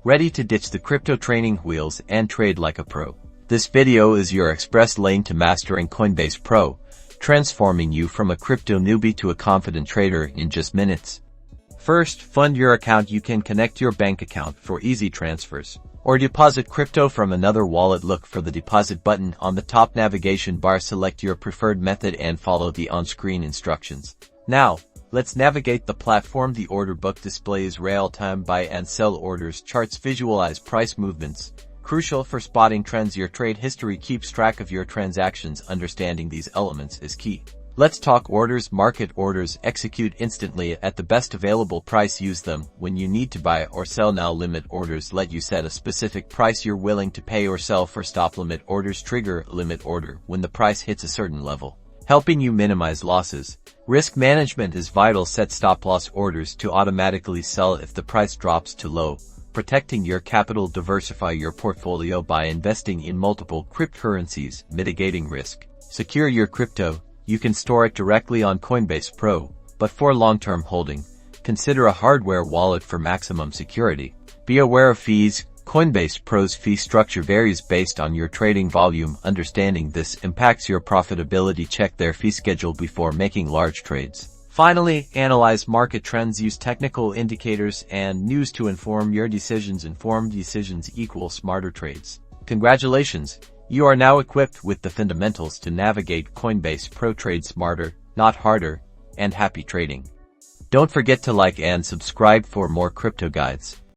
ready to ditch the crypto training wheels and trade like a pro. This video is your express lane to mastering Coinbase Pro, transforming you from a crypto newbie to a confident trader in just minutes. First, fund your account. You can connect your bank account for easy transfers or deposit crypto from another wallet. Look for the deposit button on the top navigation bar. Select your preferred method and follow the on-screen instructions. Now, let's navigate the platform. The order book displays real-time buy and sell orders. Charts visualize price movements, crucial for spotting trends. Your trade history keeps track of your transactions. Understanding these elements is key. Let's talk orders. Market orders execute instantly at the best available price. Use them when you need to buy or sell now. Limit orders let you set a specific price you're willing to pay or sell for. Stop limit orders trigger a limit order when the price hits a certain level, helping you minimize losses. Risk management is vital. Set stop-loss orders to automatically sell if the price drops too low, protecting your capital. Diversify your portfolio by investing in multiple cryptocurrencies, mitigating risk. Secure your crypto. You can store it directly on Coinbase Pro, but for long-term holding, consider a hardware wallet for maximum security. Be aware of fees. Coinbase Pro's fee structure varies based on your trading volume. Understanding this impacts your profitability. Check their fee schedule before making large trades. Finally, analyze market trends. Use technical indicators and news to inform your decisions. Informed decisions equal smarter trades. Congratulations! You are now equipped with the fundamentals to navigate Coinbase Pro. Trade smarter, not harder, and happy trading. Don't forget to like and subscribe for more crypto guides.